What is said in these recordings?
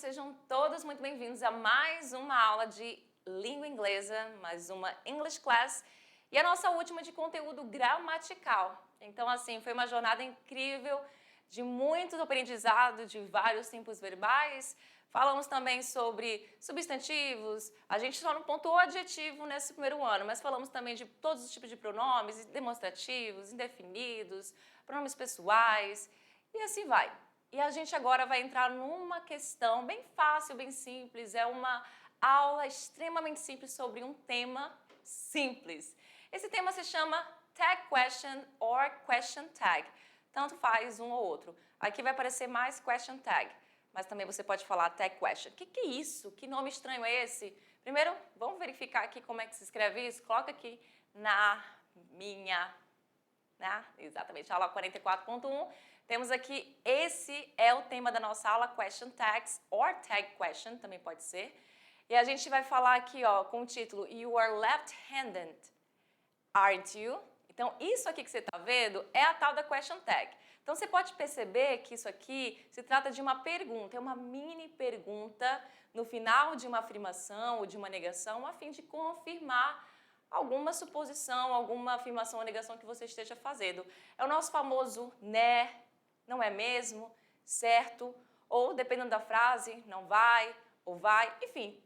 sejam todos muito bem-vindos a mais uma aula de língua inglesa, mais uma English Class e a nossa última de conteúdo gramatical. Então, assim, foi uma jornada incrível de muito aprendizado, de vários tempos verbais. Falamos também sobre substantivos, a gente só não pontuou adjetivo nesse primeiro ano, mas falamos também de todos os tipos de pronomes, demonstrativos, indefinidos, pronomes pessoais e assim vai. E a gente agora vai entrar numa questão bem fácil, bem simples, é uma aula extremamente simples sobre um tema simples. Esse tema se chama Tag Question or Question Tag, tanto faz um ou outro. Aqui vai aparecer mais Question Tag, mas também você pode falar Tag Question. O que é isso? Que nome estranho é esse? Primeiro, vamos verificar aqui como é que se escreve isso. Coloca aqui na minha, né? Exatamente, aula 44.1. Temos aqui, esse é o tema da nossa aula, Question Tags, or Tag Question, também pode ser. E a gente vai falar aqui, ó, com o título, You are left-handed, aren't you? Então, isso aqui que você está vendo é a tal da Question Tag. Então, você pode perceber que isso aqui se trata de uma pergunta, é uma mini pergunta no final de uma afirmação ou de uma negação, a fim de confirmar alguma suposição, alguma afirmação ou negação que você esteja fazendo. É o nosso famoso né, não é mesmo, certo, ou dependendo da frase, não vai, ou vai, enfim,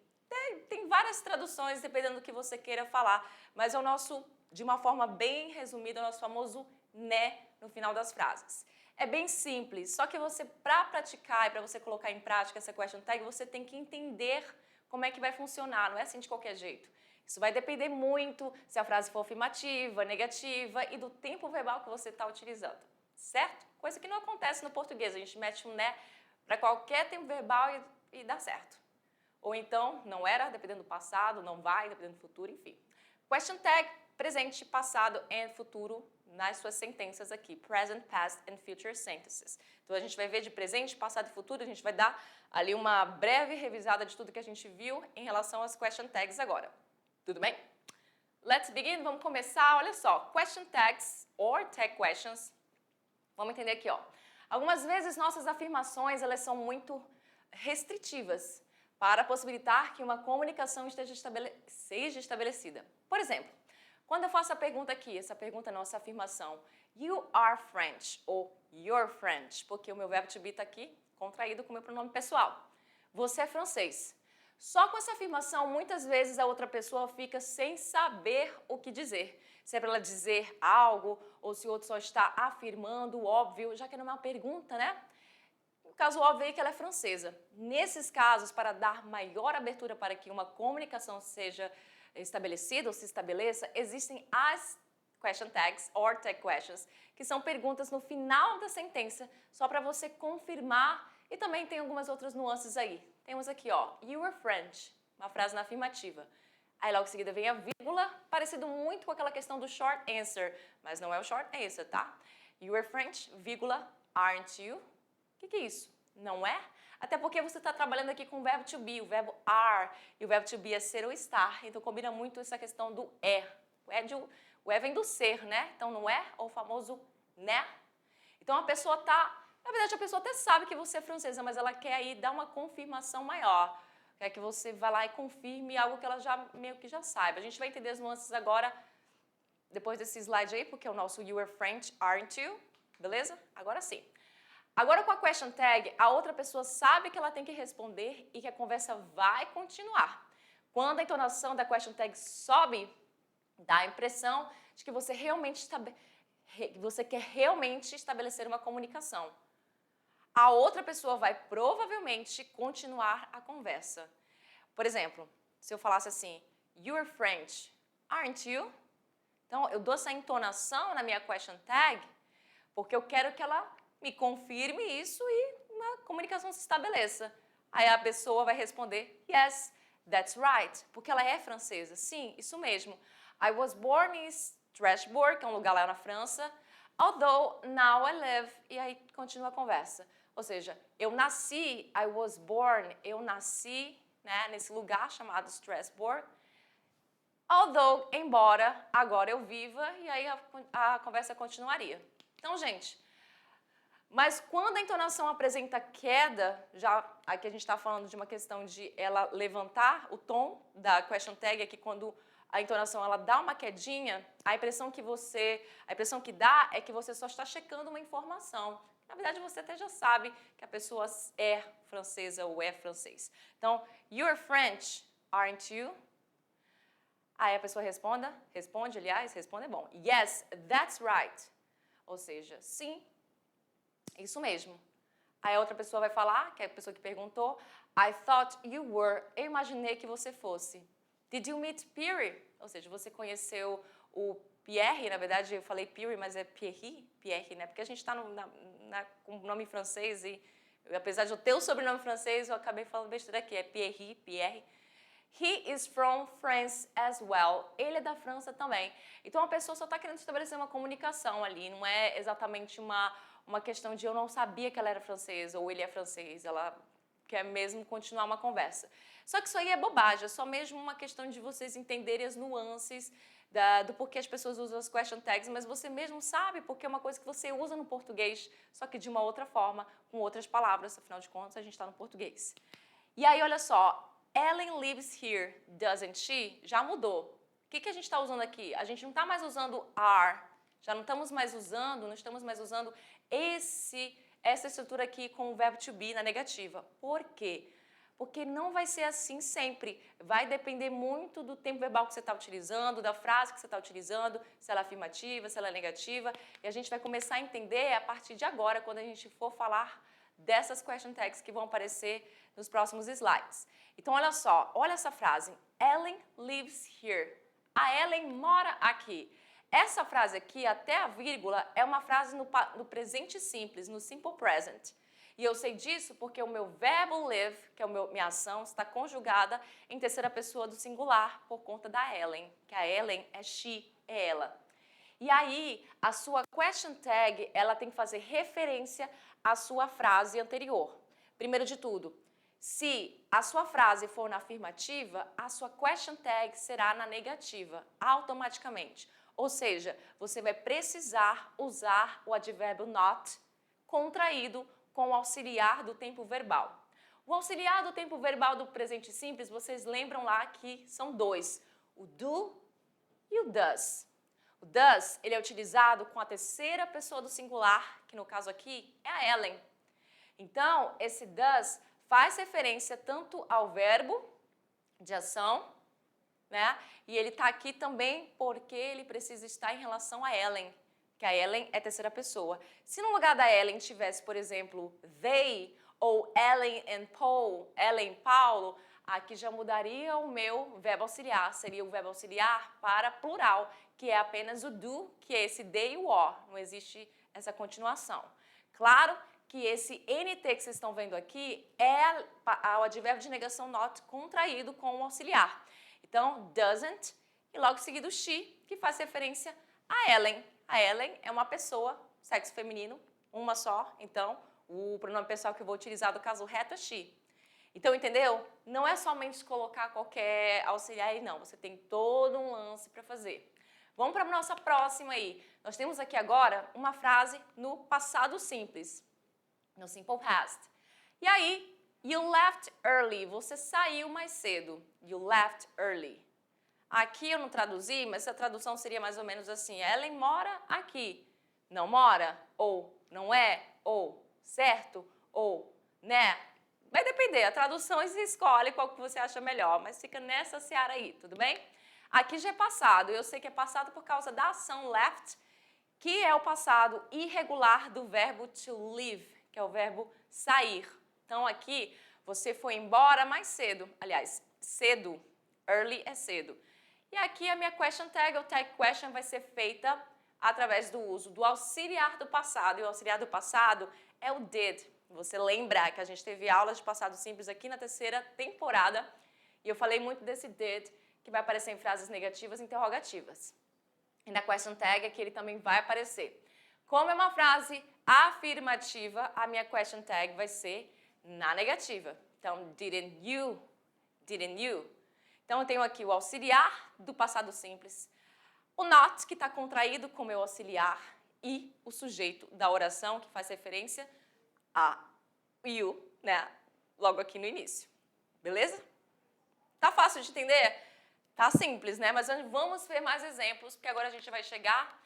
tem várias traduções dependendo do que você queira falar, mas é o nosso, de uma forma bem resumida, é o nosso famoso né no final das frases. É bem simples, só que você, para praticar e para você colocar em prática essa question tag, você tem que entender como é que vai funcionar, não é assim de qualquer jeito. Isso vai depender muito se a frase for afirmativa, negativa e do tempo verbal que você está utilizando, certo? Coisa que não acontece no português, a gente mete um né para qualquer tempo verbal e dá certo. Ou então, não era, dependendo do passado, não vai, dependendo do futuro, enfim. Question tag, presente, passado e futuro nas suas sentenças aqui. Present, past and future sentences. Então, a gente vai ver de presente, passado e futuro, a gente vai dar ali uma breve revisada de tudo que a gente viu em relação às question tags agora. Tudo bem? Let's begin, vamos começar, olha só. Question tags or tag questions. Vamos entender aqui, ó. Algumas vezes nossas afirmações, elas são muito restritivas para possibilitar que uma comunicação seja estabelecida. Por exemplo, quando eu faço a pergunta aqui, essa pergunta não, essa afirmação, you are French ou you're French, porque o meu verbo to be está aqui contraído com o meu pronome pessoal. Você é francês. Só com essa afirmação, muitas vezes a outra pessoa fica sem saber o que dizer. Se é para ela dizer algo ou se o outro só está afirmando o óbvio, já que não é uma pergunta, né? No caso óbvio é que ela é francesa. Nesses casos, para dar maior abertura para que uma comunicação seja estabelecida ou se estabeleça, existem as question tags or tag questions, que são perguntas no final da sentença, só para você confirmar, e também tem algumas outras nuances aí. Temos aqui, ó, you are French, uma frase na afirmativa. Aí logo em seguida vem a vírgula, parecido muito com aquela questão do short answer, mas não é o short answer, tá? You are French, vírgula, aren't you? O que é isso? Não é? Até porque você está trabalhando aqui com o verbo to be, o verbo are, e o verbo to be é ser ou estar, então combina muito essa questão do é. O é vem do ser, né? Então não é, ou o famoso né? Então a pessoa tá, na verdade a pessoa até sabe que você é francesa, mas ela quer aí dar uma confirmação maior. Quer que você vá lá e confirme algo que ela já meio que já saiba. A gente vai entender as nuances agora, depois desse slide aí, porque é o nosso you are French, aren't you? Beleza? Agora sim. Agora com a question tag, a outra pessoa sabe que ela tem que responder e que a conversa vai continuar. Quando a entonação da question tag sobe, dá a impressão de que você quer realmente estabelecer uma comunicação. A outra pessoa vai provavelmente continuar a conversa. Por exemplo, se eu falasse assim, you're French, aren't you? Então, eu dou essa entonação na minha question tag porque eu quero que ela me confirme isso e uma comunicação se estabeleça. Aí a pessoa vai responder, yes, that's right, porque ela é francesa. Sim, isso mesmo. I was born in Strasbourg, que é um lugar lá na França, although now I live, e aí continua a conversa. Ou seja, eu nasci, I was born, eu nasci, né, nesse lugar chamado Strasbourg, although, embora, agora eu viva, e aí a conversa continuaria. Então, gente, Mas quando a entonação apresenta queda, já aqui a gente está falando de uma questão de ela levantar o tom da question tag, aqui quando a entonação ela dá uma quedinha, a impressão que dá é que você só está checando uma informação. Na verdade, você até já sabe que a pessoa é francesa ou é francês. Então, you're French, aren't you? Aí a pessoa responde, responde é bom. Yes, that's right. Ou seja, sim, isso mesmo. Aí a outra pessoa vai falar, que é a pessoa que perguntou, I thought you were, eu imaginei que você fosse. Did you meet Pierre? Ou seja, você conheceu o Pierre, na verdade eu falei Pierre, mas é Pierre, né? Porque a gente está com o nome francês e apesar de eu ter o sobrenome francês, eu acabei falando besteira aqui, é Pierre. He is from France as well. Ele é da França também. Então a pessoa só está querendo estabelecer uma comunicação ali, não é exatamente uma questão de eu não sabia que ela era francesa ou ele é francês, ela quer mesmo continuar uma conversa. Só que isso aí é bobagem, é só mesmo uma questão de vocês entenderem as nuances do porquê as pessoas usam as question tags, mas você mesmo sabe porque é uma coisa que você usa no português, só que de uma outra forma, com outras palavras, afinal de contas a gente está no português. E aí olha só, Ellen lives here, doesn't she? Já mudou. O que a gente está usando aqui? A gente não está mais usando are, não estamos mais usando essa estrutura aqui com o verbo to be na negativa. Por quê? Porque não vai ser assim sempre. Vai depender muito do tempo verbal que você está utilizando, da frase que você está utilizando, se ela é afirmativa, se ela é negativa. E a gente vai começar a entender a partir de agora, quando a gente for falar dessas question tags que vão aparecer nos próximos slides. Então, olha só, olha essa frase. Ellen lives here. A Ellen mora aqui. Essa frase aqui, até a vírgula, é uma frase no presente simples, no simple present. E eu sei disso porque o meu verbo live, que é minha ação, está conjugada em terceira pessoa do singular por conta da Ellen, que a Ellen é she, é ela. E aí, a sua question tag, ela tem que fazer referência à sua frase anterior. Primeiro de tudo, se a sua frase for na afirmativa, a sua question tag será na negativa, automaticamente. Ou seja, você vai precisar usar o advérbio not contraído com o auxiliar do tempo verbal. O auxiliar do tempo verbal do presente simples, vocês lembram lá que são dois, o do e o does. O does, ele é utilizado com a terceira pessoa do singular, que no caso aqui é a Ellen. Então, esse does faz referência tanto ao verbo de ação, né? E ele está aqui também porque ele precisa estar em relação a Ellen, que a Ellen é terceira pessoa. Se no lugar da Ellen tivesse, por exemplo, they ou Ellen and Paul, Ellen, Paulo, aqui já mudaria o meu verbo auxiliar, seria o verbo auxiliar para plural, que é apenas o do, que é esse they e o or, não existe essa continuação. Claro que esse NT que vocês estão vendo aqui é o advérbio de negação not contraído com o auxiliar. Então, doesn't e logo seguido she, que faz referência a Ellen. A Ellen é uma pessoa, sexo feminino, uma só, então o pronome pessoal que eu vou utilizar do caso reto é she. Então, entendeu? Não é somente colocar qualquer auxiliar aí, não. Você tem todo um lance para fazer. Vamos para a nossa próxima aí. Nós temos aqui agora uma frase no passado simples, no simple past. E aí, you left early, você saiu mais cedo. You left early. Aqui eu não traduzi, mas a tradução seria mais ou menos assim. Ellen mora aqui. Não mora? Ou não é? Ou certo? Ou né? Vai depender, a tradução você escolhe qual que você acha melhor, mas fica nessa seara aí, tudo bem? Aqui já é passado, eu sei que é passado por causa da ação left, que é o passado irregular do verbo to leave, que é o verbo sair. Então aqui você foi embora mais cedo, aliás, cedo, early é cedo. E aqui a minha question tag, ou tag question, vai ser feita através do uso do auxiliar do passado, e o auxiliar do passado é o did. Você lembra que a gente teve aulas de passado simples aqui na terceira temporada e eu falei muito desse did, que vai aparecer em frases negativas e interrogativas. E na question tag aqui ele também vai aparecer. Como é uma frase afirmativa, a minha question tag vai ser na negativa. Então, didn't you? Didn't you? Então, eu tenho aqui o auxiliar do passado simples, o not, que está contraído com o meu auxiliar, e o sujeito da oração, que faz referência a you, né? Logo aqui no início. Beleza? Tá fácil de entender? Tá simples, né? Mas vamos ver mais exemplos, porque agora a gente vai chegar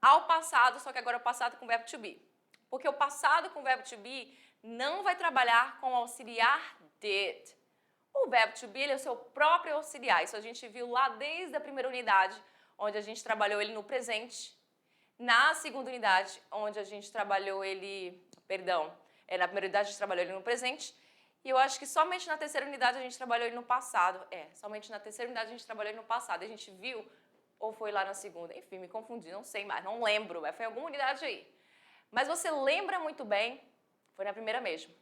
ao passado, só que agora é o passado com o verbo to be. Porque o passado com o verbo to be não vai trabalhar com o auxiliar did. O verbo to be ele é o seu próprio auxiliar. Isso a gente viu lá desde a primeira unidade, onde a gente trabalhou ele no presente. Na segunda unidade, onde a gente trabalhou ele... na primeira unidade a gente trabalhou ele no presente. E eu acho que somente na terceira unidade a gente trabalhou ele no passado. Somente na terceira unidade a gente trabalhou ele no passado. A gente viu, ou foi lá na segunda? Enfim, me confundi, não sei mais, não lembro. Foi em alguma unidade aí. Mas você lembra muito bem, foi na primeira mesmo.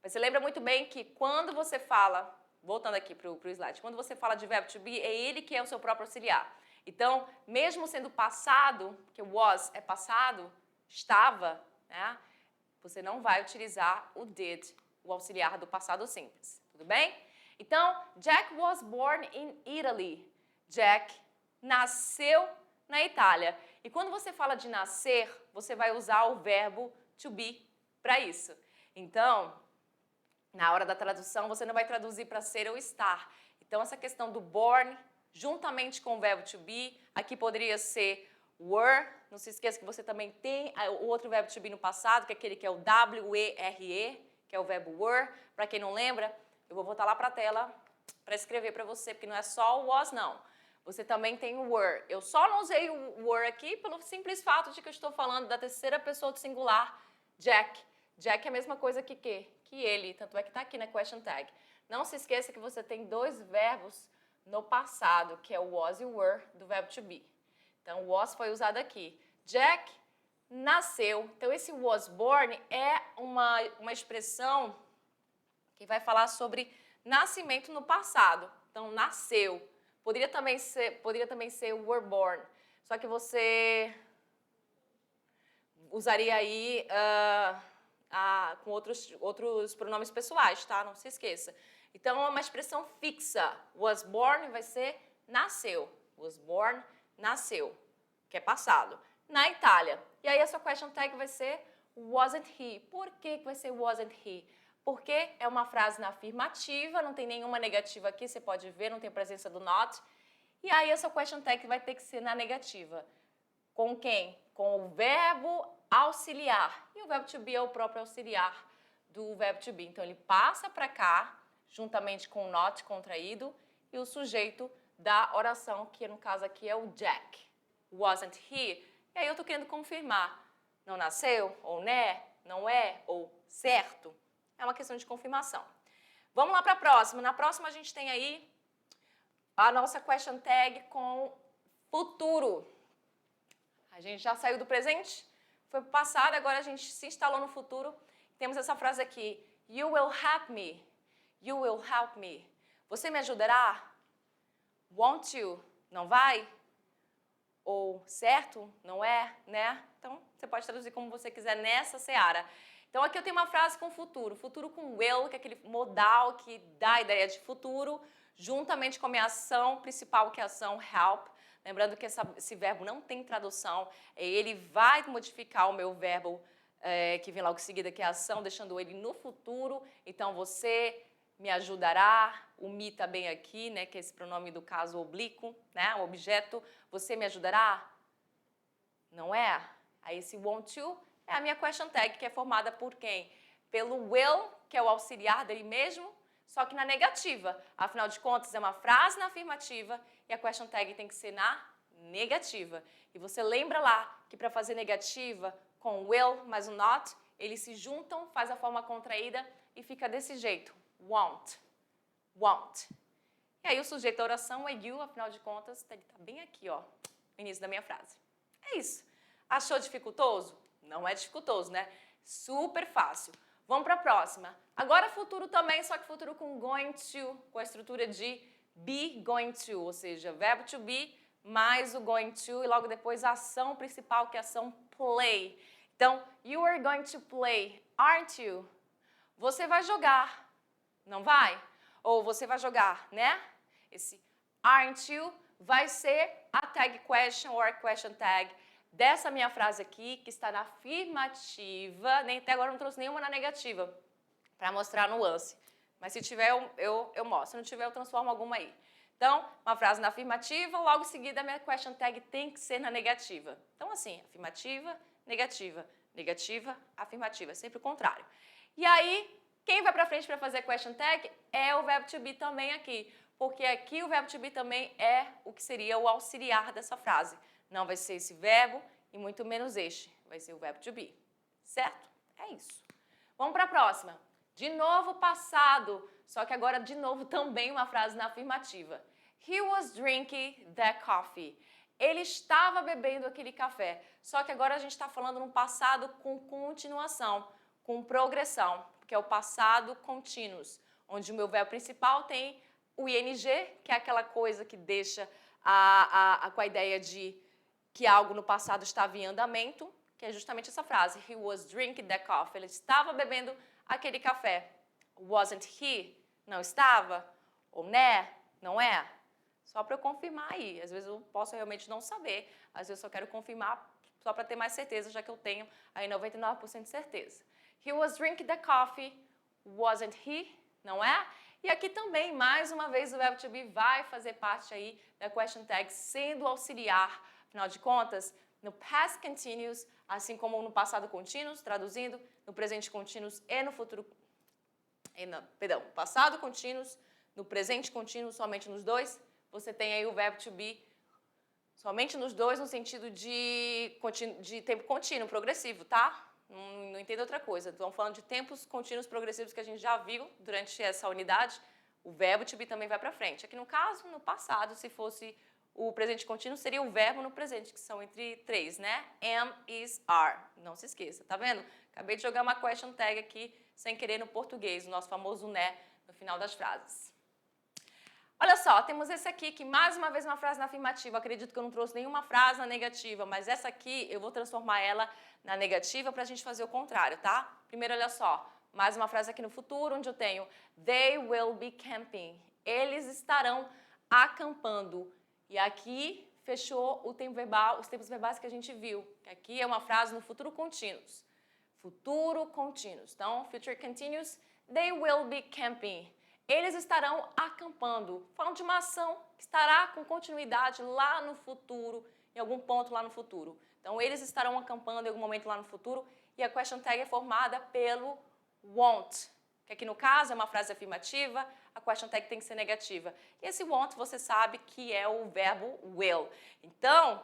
Você lembra muito bem que quando você fala, voltando aqui para o slide, quando você fala de verbo to be, é ele que é o seu próprio auxiliar. Então, mesmo sendo passado, que o was é passado, estava, né? Você não vai utilizar o did, o auxiliar do passado simples, tudo bem? Então, Jack was born in Italy. Jack nasceu na Itália. E quando você fala de nascer, você vai usar o verbo to be para isso. Então, na hora da tradução, você não vai traduzir para ser ou estar. Então, essa questão do born, juntamente com o verbo to be, aqui poderia ser were. Não se esqueça que você também tem o outro verbo to be no passado, que é aquele que é o W-E-R-E, que é o verbo were. Para quem não lembra, eu vou voltar lá para a tela para escrever para você, porque não é só o was, não. Você também tem o were. Eu só não usei o were aqui pelo simples fato de que eu estou falando da terceira pessoa do singular, Jack. Jack é a mesma coisa que ele, tanto é que está aqui na question tag. Não se esqueça que você tem dois verbos no passado, que é o was e o were do verbo to be. Então, o was foi usado aqui. Jack nasceu. Então, esse was born é uma expressão que vai falar sobre nascimento no passado. Então, nasceu. Poderia também ser were born. Só que você usaria aí com outros pronomes pessoais, tá? Não se esqueça. Então, é uma expressão fixa. Was born vai ser nasceu. Was born, nasceu, que é passado. Na Itália. E aí, a sua question tag vai ser wasn't he. Por que vai ser wasn't he? Porque é uma frase na afirmativa, não tem nenhuma negativa aqui, você pode ver, não tem presença do not. E aí, a sua question tag vai ter que ser na negativa. Com quem? Com o verbo auxiliar. E o verbo to be é o próprio auxiliar do verbo to be. Então, ele passa para cá, juntamente com o not contraído, e o sujeito da oração, que no caso aqui é o Jack. Wasn't he? E aí eu estou querendo confirmar. Não nasceu? Ou né? Não é? Ou certo? É uma questão de confirmação. Vamos lá para a próxima. Na próxima a gente tem aí a nossa question tag com futuro. A gente já saiu do presente, foi para o passado, agora a gente se instalou no futuro. Temos essa frase aqui. You will help me. You will help me. Você me ajudará? Won't you? Não vai? Ou certo? Não é? Né? Então, você pode traduzir como você quiser nessa seara. Então, aqui eu tenho uma frase com futuro. Futuro com will, que é aquele modal que dá a ideia de futuro, juntamente com a minha ação principal, que é a ação help. Lembrando que esse verbo não tem tradução. Ele vai modificar o meu verbo que vem logo em seguida, que é a ação, deixando ele no futuro. Então, você me ajudará. O me está bem aqui, né, que é esse pronome do caso oblíquo, né, o objeto. Você me ajudará? Não é? Aí esse won't you é a minha question tag, que é formada por quem? Pelo will, que é o auxiliar dele mesmo, só que na negativa. Afinal de contas, é uma frase na afirmativa e a question tag tem que ser na negativa. E você lembra lá que para fazer negativa com will mais o not, eles se juntam, faz a forma contraída e fica desse jeito. Won't. Won't. E aí o sujeito da oração é you, afinal de contas, ele está bem aqui, ó, no início da minha frase. É isso. Achou dificultoso? Não é dificultoso, né? Super fácil. Vamos para a próxima. Agora futuro também, só que futuro com going to, com a estrutura de be going to, ou seja, verbo to be mais o going to e logo depois a ação principal, que é a ação play. Então, you are going to play, aren't you? Você vai jogar, não vai? Ou você vai jogar, né? Esse aren't you vai ser a tag question or question tag dessa minha frase aqui, que está na afirmativa, nem até agora não trouxe nenhuma na negativa, para mostrar a nuance. Mas se tiver, eu mostro. Se não tiver, eu transformo alguma aí. Então, uma frase na afirmativa, logo em seguida a minha question tag tem que ser na negativa. Então, assim, afirmativa, negativa, negativa, afirmativa, sempre o contrário. E aí, quem vai para frente para fazer question tag é o verbo to be também aqui, porque aqui o verbo to be também é o que seria o auxiliar dessa frase. Não vai ser esse verbo e muito menos este, vai ser o verbo to be, certo? É isso. Vamos para a próxima. De novo passado, só que agora de novo também uma frase na afirmativa. He was drinking that coffee. Ele estava bebendo aquele café, só que agora a gente está falando num passado com continuação, com progressão, que é o passado contínuos, onde o meu verbo principal tem o ing, que é aquela coisa que deixa com a ideia de que algo no passado estava em andamento, que é justamente essa frase, he was drinking that coffee, ele estava bebendo aquele café. Wasn't he? Não estava? Ou né? Não é? Só para eu confirmar aí. Às vezes eu posso realmente não saber, às vezes eu só quero confirmar só para ter mais certeza, já que eu tenho aí 99% de certeza. He was drinking the coffee, wasn't he? Não é? E aqui também, mais uma vez, o verbo to be vai fazer parte aí da question tag, sendo auxiliar. Afinal de contas, no past continuous, assim como no passado contínuo, traduzindo, no presente contínuo e no futuro... passado contínuo, no presente contínuo, somente nos dois, você tem aí o verbo to be somente nos dois, no sentido de tempo contínuo, progressivo, tá? Não entendo outra coisa. Estamos falando de tempos contínuos progressivos que a gente já viu durante essa unidade. O verbo to be também vai para frente. Aqui no caso, no passado, se fosse o presente contínuo, seria o verbo no presente, que são entre três, né? Am, is, are. Não se esqueça, tá vendo? Acabei de jogar uma question tag aqui, sem querer, no português, o nosso famoso né, no final das frases. Olha só, temos esse aqui, que mais uma vez uma frase na afirmativa. Acredito que eu não trouxe nenhuma frase na negativa, mas essa aqui eu vou transformar ela na negativa para a gente fazer o contrário, tá? Primeiro, olha só, mais uma frase aqui no futuro, onde eu tenho they will be camping. Eles estarão acampando. E aqui fechou o tempo verbal, os tempos verbais que a gente viu. Aqui é uma frase no futuro contínuo. Futuro contínuo. Então, future continuous, they will be camping. Eles estarão acampando. Falando de uma ação que estará com continuidade lá no futuro, em algum ponto lá no futuro. Então, eles estarão acampando em algum momento lá no futuro e a question tag é formada pelo won't, que aqui no caso é uma frase afirmativa, a question tag tem que ser negativa. E esse won't você sabe que é o verbo will. Então,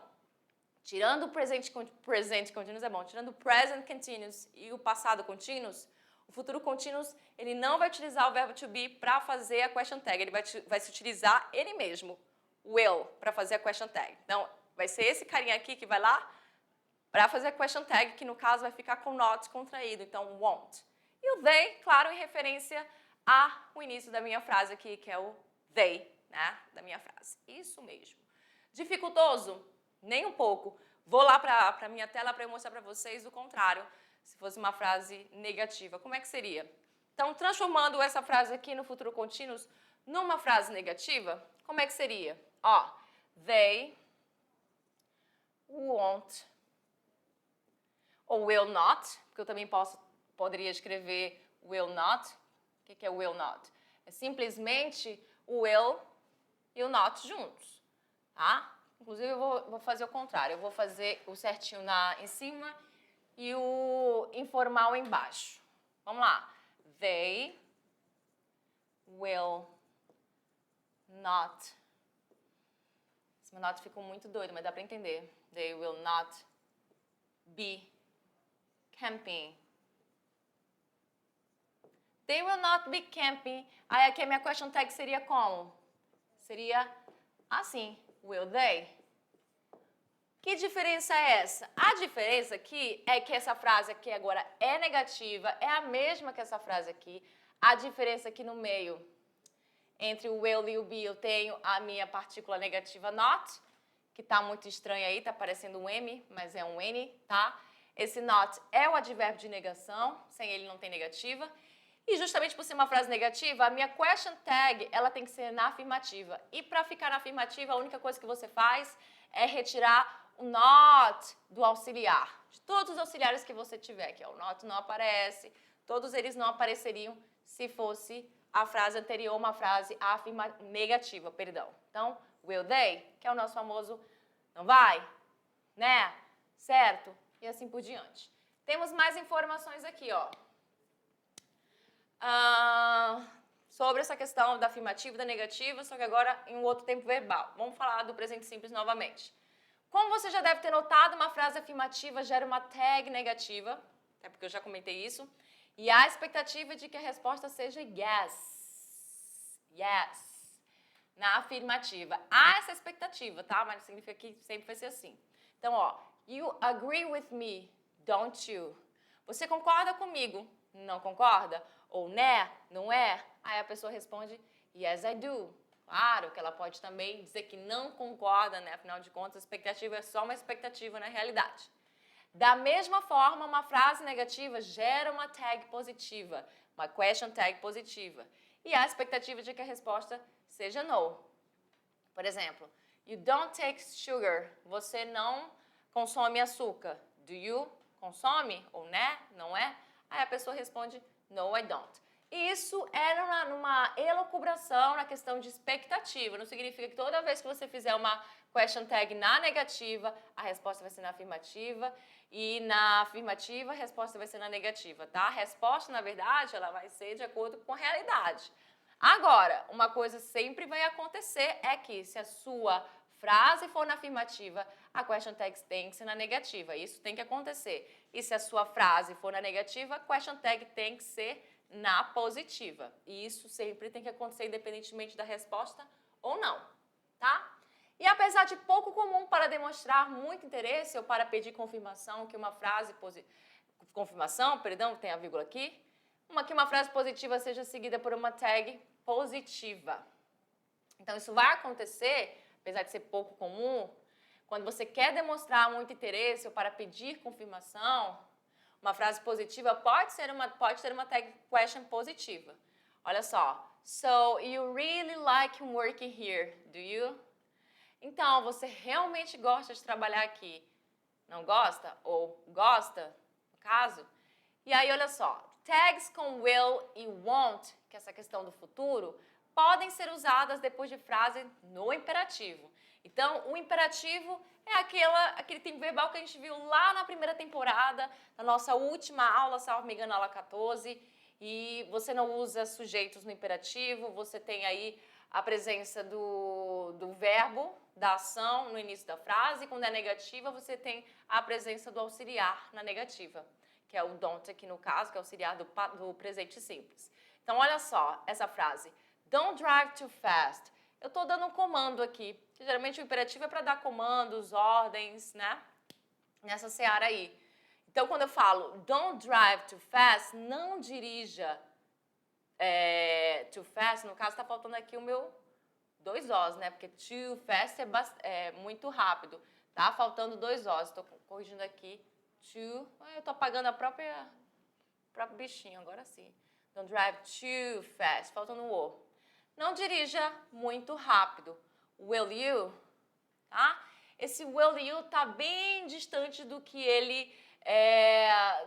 tirando o present continuous é bom, tirando o present continuous e o passado continuous, o futuro continuous, ele não vai utilizar o verbo to be para fazer a question tag, ele vai se utilizar ele mesmo, will, para fazer a question tag. Então, vai ser esse carinha aqui que vai lá para fazer a question tag, que no caso vai ficar com not contraído, então won't. E o they, claro, em referência ao início da minha frase aqui, que é o they, né, da minha frase. Isso mesmo. Dificultoso? Nem um pouco. Vou lá para a minha tela para eu mostrar para vocês o contrário. Se fosse uma frase negativa, como é que seria? Então, transformando essa frase aqui no futuro contínuo numa frase negativa, como é que seria? Ó, they won't ou will not, porque eu também poderia escrever will not. O que é will not? É simplesmente o will e o not juntos, tá? Inclusive, eu vou fazer o contrário. Eu vou fazer o certinho em cima e o informal embaixo. Vamos lá. They will not. Esse meu not ficou muito doido, mas dá para entender. They will not be camping. They will not be camping. Aí aqui a minha question tag seria como? Seria assim. Will they? Que diferença é essa? A diferença aqui é que essa frase aqui agora é negativa, é a mesma que essa frase aqui. A diferença aqui no meio, entre o will e o be, eu tenho a minha partícula negativa not, que tá muito estranha aí, tá parecendo um M, mas é um N, tá? Esse not é o advérbio de negação, sem ele não tem negativa. E justamente por ser uma frase negativa, a minha question tag, ela tem que ser na afirmativa. E para ficar na afirmativa, a única coisa que você faz é retirar o not do auxiliar. De todos os auxiliares que você tiver aqui, ó, o not não aparece, todos eles não apareceriam se fosse a frase anterior, uma frase negativa, perdão. Então, will they, que é o nosso famoso não vai, né? Certo? E assim por diante. Temos mais informações aqui, ó. Sobre essa questão da afirmativa e da negativa, só que agora em um outro tempo verbal. Vamos falar do presente simples novamente. Como você já deve ter notado, uma frase afirmativa gera uma tag negativa, até porque eu já comentei isso, e há a expectativa de que a resposta seja yes. Yes. Na afirmativa. Há essa expectativa, tá? Mas não significa que sempre vai ser assim. Então, ó, you agree with me, don't you? Você concorda comigo? Não concorda? Ou né? Não é? Aí a pessoa responde, yes, I do. Claro que ela pode também dizer que não concorda, né? Afinal de contas, a expectativa é só uma expectativa na realidade. Da mesma forma, uma frase negativa gera uma tag positiva, uma question tag positiva. E há a expectativa de que a resposta seja no. Por exemplo, you don't take sugar. Você não consome açúcar. Do you? Consome? Ou né? Não é? Aí a pessoa responde, no, I don't. Isso era numa elucubração na questão de expectativa. Não significa que toda vez que você fizer uma question tag na negativa, a resposta vai ser na afirmativa. E na afirmativa, a resposta vai ser na negativa, tá? A resposta, na verdade, ela vai ser de acordo com a realidade. Agora, uma coisa sempre vai acontecer é que se a sua frase for na afirmativa, a question tag tem que ser na negativa. Isso tem que acontecer. E se a sua frase for na negativa, a question tag tem que ser na positiva. E isso sempre tem que acontecer independentemente da resposta ou não, tá? E apesar de pouco comum para demonstrar muito interesse ou para pedir confirmação que uma frase tem a vírgula aqui, que uma frase positiva seja seguida por uma tag positiva. Então isso vai acontecer, apesar de ser pouco comum, quando você quer demonstrar muito interesse ou para pedir confirmação, uma frase positiva pode ter uma tag question positiva. Olha só. So, you really like working here, do you? Então, você realmente gosta de trabalhar aqui? Não gosta? Ou gosta, no caso? E aí, olha só. Tags com will e won't, que é essa questão do futuro, podem ser usadas depois de frase no imperativo. Então, o imperativo é aquele tempo verbal que a gente viu lá na primeira temporada, na nossa última aula, salvo me engano, aula 14, e você não usa sujeitos no imperativo, você tem aí a presença do verbo, da ação no início da frase, e quando é negativa, você tem a presença do auxiliar na negativa, que é o don't aqui no caso, que é o auxiliar do presente simples. Então, olha só essa frase. Don't drive too fast. Eu estou dando um comando aqui, que geralmente o imperativo é para dar comandos, ordens, né? Nessa seara aí. Então, quando eu falo don't drive too fast, não dirija too fast, no caso está faltando aqui o meu 2 Os, né? Porque too fast é muito rápido. Tá faltando 2 Os. Estou corrigindo aqui. Too. Eu estou apagando o próprio bichinho, agora sim. Don't drive too fast. Faltando o O. Não dirija muito rápido. Will you? Tá? Esse will you está bem distante do que ele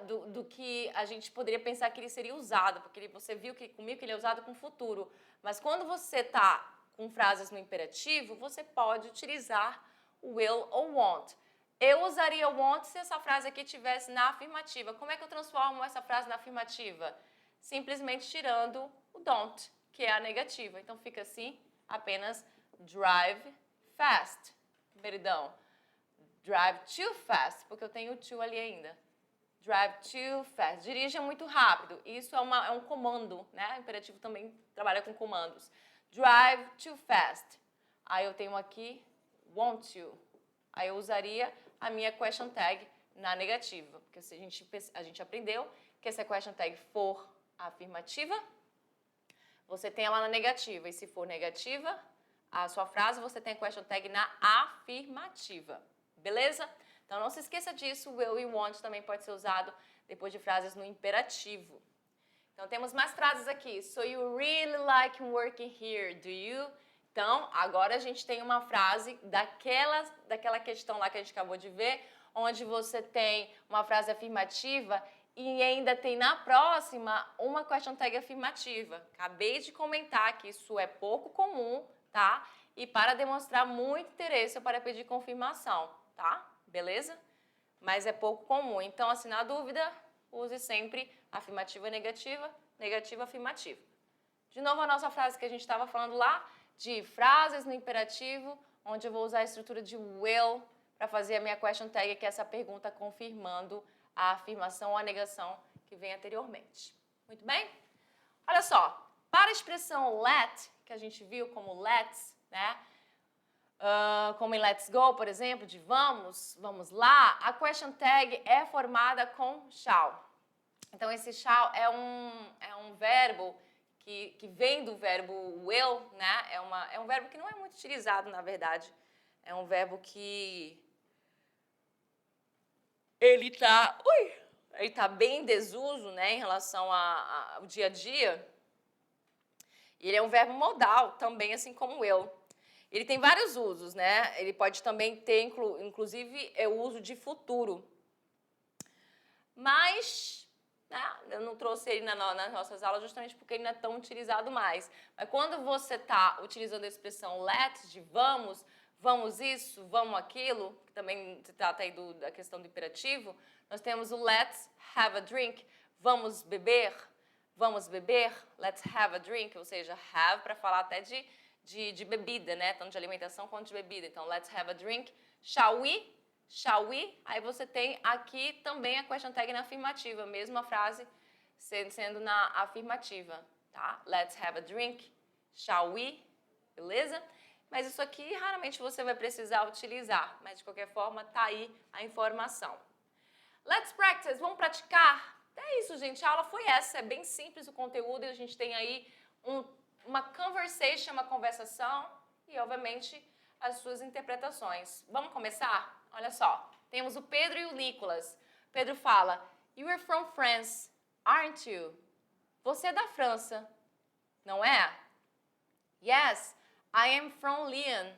do que a gente poderia pensar que ele seria usado, porque você viu que comigo que ele é usado com futuro. Mas quando você está com frases no imperativo, você pode utilizar will ou won't. Eu usaria won't se essa frase aqui estivesse na afirmativa. Como é que eu transformo essa frase na afirmativa? Simplesmente tirando o don't, que é a negativa. Então fica assim, apenas drive fast. Perdão. Drive too fast, porque eu tenho too ali ainda. Drive too fast. Dirija muito rápido. Isso é um comando, né? O imperativo também trabalha com comandos. Drive too fast. Aí eu tenho aqui want you. Aí eu usaria a minha question tag na negativa. Porque se a gente aprendeu que se a question tag for afirmativa, você tem ela na negativa. E se for negativa, a sua frase, você tem a question tag na afirmativa. Beleza? Então não se esqueça disso. Will e want também pode ser usado depois de frases no imperativo. Então temos mais frases aqui. So you really like working here, do you? Então, agora a gente tem uma frase daquela questão lá que a gente acabou de ver, onde você tem uma frase afirmativa e ainda tem na próxima uma question tag afirmativa. Acabei de comentar que isso é pouco comum, tá? E para demonstrar muito interesse ou para pedir confirmação, tá? Beleza? Mas é pouco comum. Então, assim, na dúvida, use sempre afirmativa, negativa, negativa, afirmativa. De novo, a nossa frase que a gente estava falando lá, de frases no imperativo, onde eu vou usar a estrutura de will para fazer a minha question tag, que é essa pergunta confirmando a afirmação ou a negação que vem anteriormente. Muito bem? Olha só, para a expressão let, que a gente viu como let's, né? Como em let's go, por exemplo, de vamos, vamos lá, a question tag é formada com shall. Então, esse shall é um verbo que vem do verbo will, né? É um verbo que não é muito utilizado, na verdade. É um verbo que ele tá bem em desuso, né, em relação ao dia a dia. Ele é um verbo modal também, assim como will. Ele tem vários usos, né? Ele pode também ter, inclusive, o uso de futuro. Mas, né, eu não trouxe ele nas nossas aulas justamente porque ele não é tão utilizado mais. Mas quando você está utilizando a expressão let, de vamos, vamos isso, vamos aquilo, que também se trata aí da questão do imperativo, nós temos o let's have a drink, vamos beber, let's have a drink, ou seja, have para falar até de bebida, né? Tanto de alimentação quanto de bebida. Então, let's have a drink. Shall we? Shall we? Aí você tem aqui também a question tag na afirmativa, mesma frase sendo na afirmativa, tá? Let's have a drink. Shall we? Beleza? Mas isso aqui raramente você vai precisar utilizar, mas de qualquer forma tá aí a informação. Let's practice. Vamos praticar? É isso, gente. A aula foi essa. É bem simples o conteúdo e a gente tem aí uma conversation, uma conversação e, obviamente, as suas interpretações. Vamos começar? Olha só, temos o Pedro e o Nicolas. Pedro fala, you are from France, aren't you? Você é da França, não é? Yes, I am from Lyon.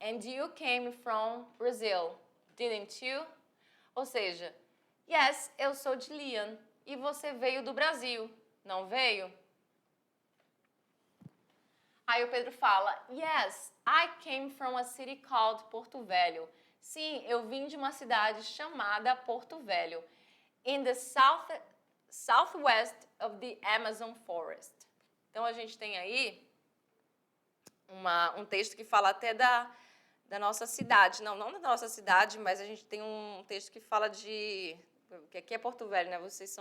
And you came from Brazil, didn't you? Ou seja, yes, eu sou de Lyon. E você veio do Brasil, não veio? Aí o Pedro fala, yes, I came from a city called Porto Velho. Sim, eu vim de uma cidade chamada Porto Velho, in the southwest of the Amazon Forest. Então a gente tem aí um texto que fala até da nossa cidade. Não da nossa cidade, mas a gente tem um texto que fala que aqui é Porto Velho, né? Vocês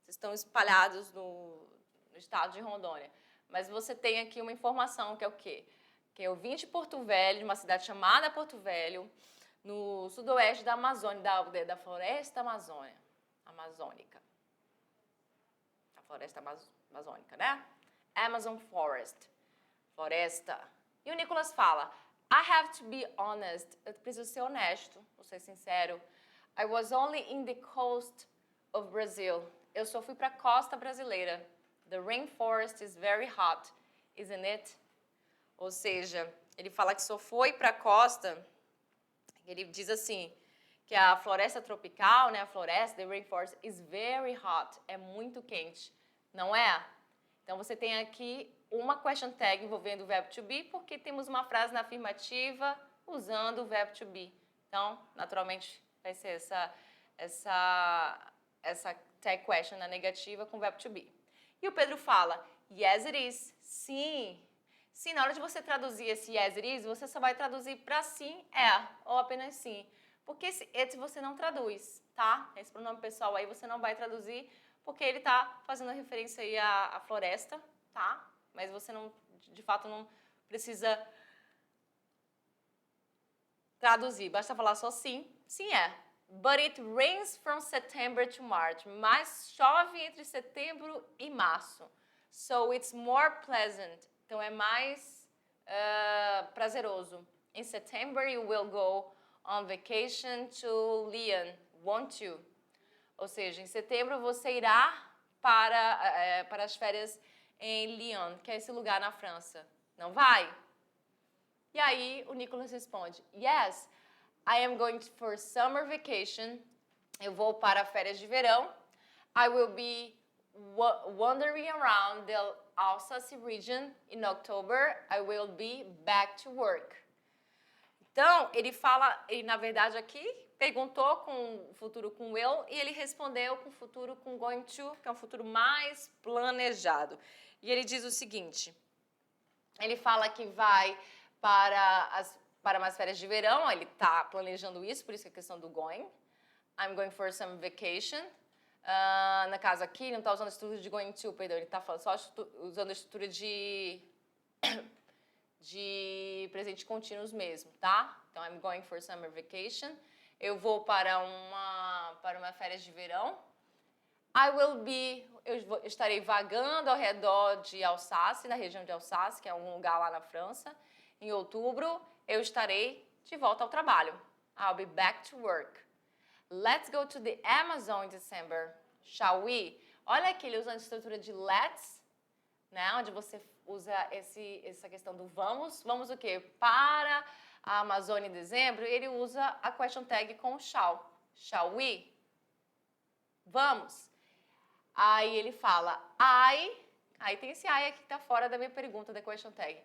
estão espalhados no estado de Rondônia. Mas você tem aqui uma informação que é o quê? Que eu vim de Porto Velho, de uma cidade chamada Porto Velho, no sudoeste da Amazônia, da floresta amazônica. A floresta amazônica, né? Amazon Forest, floresta. E o Nicolas fala, I have to be honest, eu preciso ser honesto, vou ser sincero. I was only in the coast of Brazil. Eu só fui para a costa brasileira. The rainforest is very hot, isn't it? Ou seja, ele fala que só foi para a costa. Ele diz assim, que a floresta tropical, né, a floresta, the rainforest, is very hot, é muito quente, não é? Então, você tem aqui uma question tag envolvendo o verbo to be, porque temos uma frase na afirmativa usando o verbo to be. Então, naturalmente, vai ser essa tag question na negativa com o verbo to be. E o Pedro fala, yes it is, sim. Sim, na hora de você traduzir esse yes it is, você só vai traduzir para sim, é, ou apenas sim. Porque esse it você não traduz, tá? Esse pronome pessoal aí você não vai traduzir, porque ele tá fazendo referência aí à floresta, tá? Mas você não, de fato, não precisa traduzir. Basta falar só sim, sim é. But it rains from September to March. Mas chove entre setembro e março. So it's more pleasant. Então, é mais prazeroso. In September, you will go on vacation to Lyon, won't you? Ou seja, em setembro você irá para as férias em Lyon, que é esse lugar na França. Não vai? E aí o Nicholas responde, yes, I am going for summer vacation. Eu vou para férias de verão. I will be wandering around the Alsace region in October. I will be back to work. Então, ele na verdade aqui, perguntou com o futuro com will e ele respondeu com o futuro com going to, que é um futuro mais planejado. E ele diz o seguinte, ele fala que vai para umas férias de verão, ele está planejando isso, por isso que é a questão do going. I'm going for some vacation. Na casa aqui, não está usando a estrutura de going to, perdão, ele está só usando a estrutura de presente contínuos mesmo, tá? Então, I'm going for summer vacation. Eu vou para uma férias de verão. Eu estarei vagando ao redor de Alsácia, na região de Alsácia, que é um lugar lá na França. Em outubro, eu estarei de volta ao trabalho. I'll be back to work. Let's go to the Amazon in December, shall we? Olha aqui, ele usa a estrutura de let's, né? Onde você usa essa questão do vamos. Vamos o quê? Para a Amazônia em dezembro, ele usa a question tag com shall. Shall we? Vamos. Aí ele fala, aí tem esse I aqui que está fora da minha pergunta, da question tag.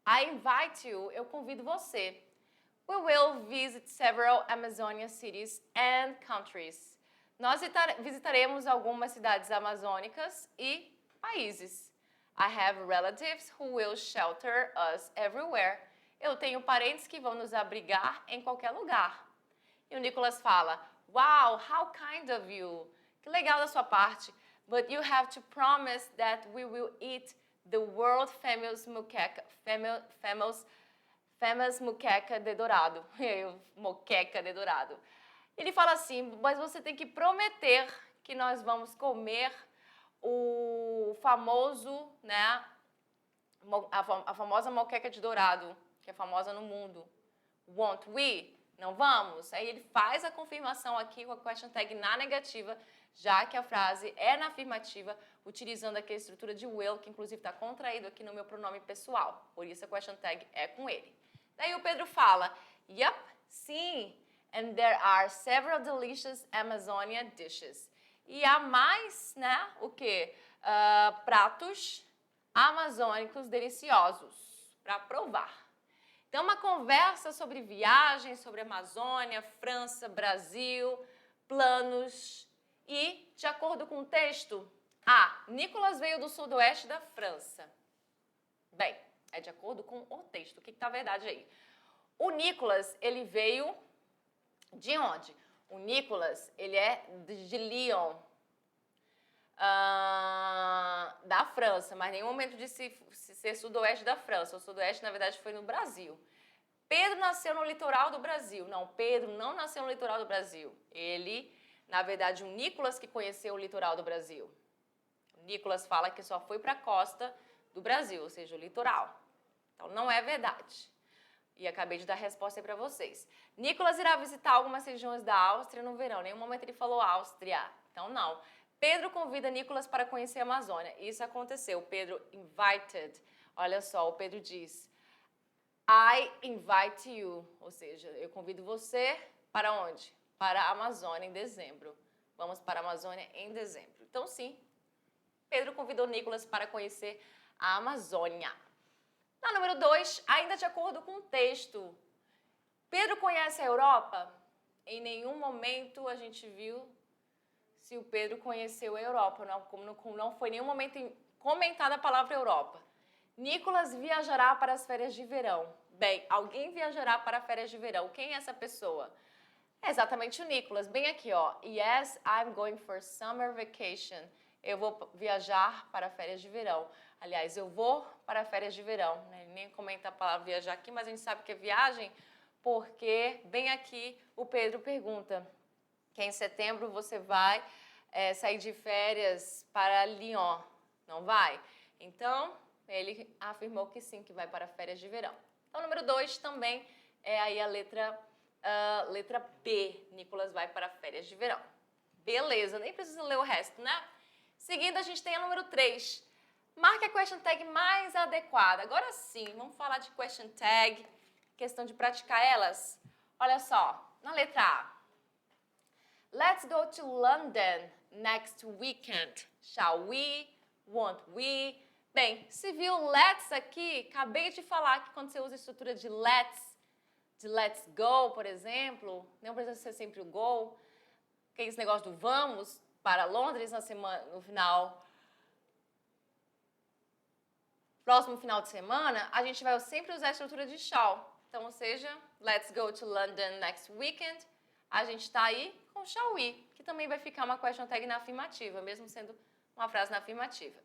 I invite you, eu convido você. We will visit several Amazonia cities and countries. Nós visitaremos algumas cidades amazônicas e países. I have relatives who will shelter us everywhere. Eu tenho parentes que vão nos abrigar em qualquer lugar. E o Nicholas fala, wow, how kind of you. Que legal da sua parte. But you have to promise that we will eat the world famous moqueca de dourado. Moqueca de dourado. Ele fala assim, mas você tem que prometer que nós vamos comer o famoso, né, a famosa moqueca de dourado, que é famosa no mundo. Won't we? Não vamos? Aí ele faz a confirmação aqui com a question tag na negativa, já que a frase é na afirmativa, utilizando aqui a estrutura de will, que inclusive está contraído aqui no meu pronome pessoal. Por isso a question tag é com ele. Daí o Pedro fala, yep, sim, and there are several delicious Amazonia dishes. E há mais, né, o quê? Pratos amazônicos deliciosos para provar. Então, uma conversa sobre viagens, sobre Amazônia, França, Brasil, planos e, de acordo com o texto, Nicholas veio do sudoeste da França. Bem, é de acordo com o texto. O que está a verdade aí? O Nicholas, ele veio de onde? O Nicholas, ele é de Lyon, da França, mas em nenhum momento de ser sudoeste da França. O sudoeste, na verdade, foi no Brasil. Pedro nasceu no litoral do Brasil. Não, Pedro não nasceu no litoral do Brasil. Ele, na verdade, o Nicholas que conheceu o litoral do Brasil. O Nicholas fala que só foi para a costa do Brasil, ou seja, o litoral. Então, não é verdade. E acabei de dar a resposta aí para vocês. Nicholas irá visitar algumas regiões da Áustria no verão. Em nenhum momento ele falou Áustria. Então, não. Pedro convida Nicholas para conhecer a Amazônia. Isso aconteceu. Pedro invited. Olha só, o Pedro diz, I invite you. Ou seja, eu convido você para onde? Para a Amazônia em dezembro. Vamos para a Amazônia em dezembro. Então, sim, Pedro convidou Nicholas para conhecer a Amazônia. Na número 2, ainda de acordo com o texto, Pedro conhece a Europa? Em nenhum momento a gente viu se o Pedro conheceu a Europa, não foi em nenhum momento comentada a palavra Europa. Nicholas viajará para as férias de verão. Bem, alguém viajará para férias de verão. Quem é essa pessoa? É exatamente o Nicholas, bem aqui, ó. Yes, I'm going for summer vacation. Eu vou viajar para férias de verão. Aliás, eu vou para férias de verão. Né? Ele nem comenta a palavra viajar aqui, mas a gente sabe que é viagem, porque bem aqui o Pedro pergunta que em setembro você vai sair de férias para Lyon, não vai? Então, ele afirmou que sim, que vai para férias de verão. Então, número 2 também é aí a letra B. Nicholas vai para férias de verão. Beleza, nem preciso ler o resto, né? Seguindo, a gente tem a número 3. Marque a question tag mais adequada. Agora sim, vamos falar de question tag questão de praticar elas? Olha só, na letra A. Let's go to London next weekend. Shall we? Won't we? Bem, se viu let's aqui, acabei de falar que quando você usa a estrutura de let's go, por exemplo, não precisa ser sempre o go, que é esse negócio do vamos para Londres na semana, no próximo final de semana, a gente vai sempre usar a estrutura de shall. Então, ou seja, let's go to London next weekend, a gente está aí com shall we, que também vai ficar uma question tag na afirmativa, mesmo sendo uma frase na afirmativa.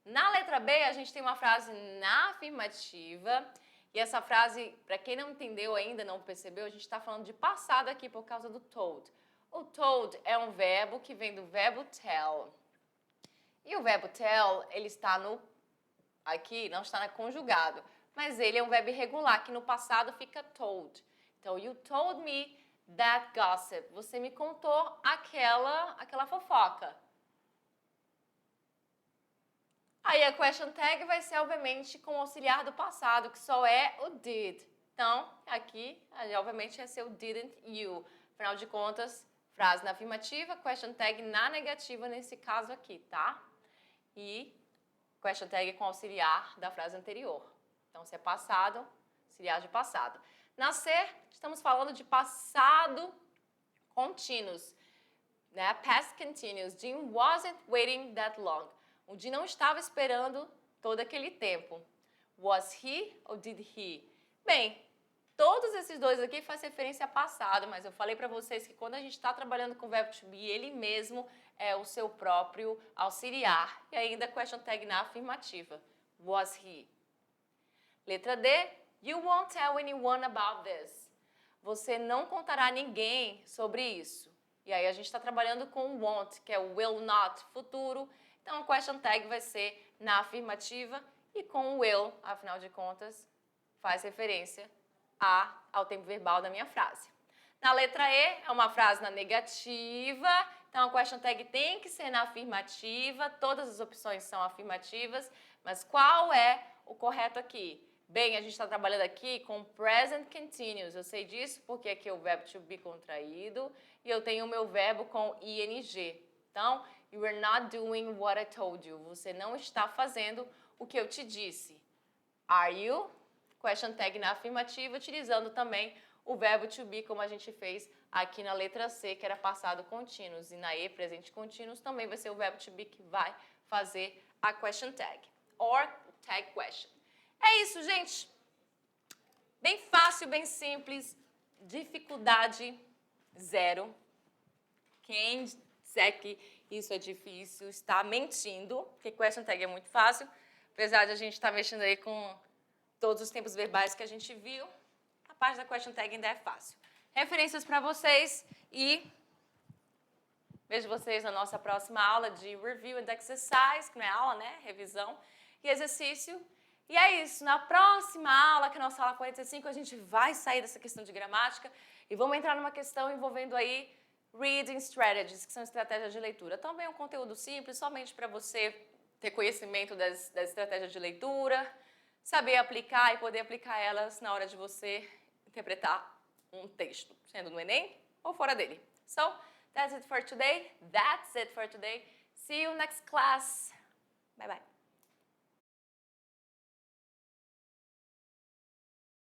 Na letra B, a gente tem uma frase na afirmativa, e essa frase, para quem não entendeu ainda, não percebeu, a gente está falando de passado aqui por causa do told. O told é um verbo que vem do verbo tell. E o verbo tell, ele está aqui, não está conjugado, mas ele é um verbo irregular, que no passado fica told. Então, you told me that gossip. Você me contou aquela fofoca. Aí a question tag vai ser, obviamente, com o auxiliar do passado, que só é o did. Então, aqui, obviamente, vai ser o didn't you. Afinal de contas, frase na afirmativa, question tag na negativa nesse caso aqui, tá? E question tag com auxiliar da frase anterior. Então, se é passado, auxiliar de passado. Na C, estamos falando de passado contínuos, né? Past continuous. Jim wasn't waiting that long. O Jim não estava esperando todo aquele tempo. Was he ou did he? Bem, todos esses dois aqui fazem referência a passado, mas eu falei para vocês que quando a gente está trabalhando com o verbo to be, ele mesmo é o seu próprio auxiliar. E ainda question tag na afirmativa. Was he? Letra D. You won't tell anyone about this. Você não contará a ninguém sobre isso. E aí a gente está trabalhando com won't, que é o will not, futuro. Então, a question tag vai ser na afirmativa e com o will, afinal de contas, faz referência ao tempo verbal da minha frase. Na letra E, é uma frase na negativa, então a question tag tem que ser na afirmativa, todas as opções são afirmativas, mas qual é o correto aqui? Bem, a gente está trabalhando aqui com present continuous, eu sei disso porque aqui é o verbo to be contraído e eu tenho o meu verbo com ing. Então, you are not doing what I told you. Você não está fazendo o que eu te disse. Are you? Question tag na afirmativa, utilizando também o verbo to be, como a gente fez aqui na letra C, que era passado contínuo. E na E, presente contínuo, também vai ser o verbo to be que vai fazer a question tag. Or tag question. É isso, gente. Bem fácil, bem simples. Dificuldade zero. Quem disser que isso é difícil está mentindo, porque question tag é muito fácil. Apesar de a gente estar mexendo aí com todos os tempos verbais que a gente viu, a parte da question tag ainda é fácil. Referências para vocês e vejo vocês na nossa próxima aula de Review and Exercise, que não é aula, né? Revisão e exercício. E é isso, na próxima aula, que é a nossa aula 45, a gente vai sair dessa questão de gramática e vamos entrar numa questão envolvendo aí reading strategies, que são estratégias de leitura. Também é um conteúdo simples, somente para você ter conhecimento das estratégias de leitura, saber aplicar e poder aplicar elas na hora de você interpretar um texto, sendo no Enem ou fora dele. So, that's it for today. See you next class. Bye bye.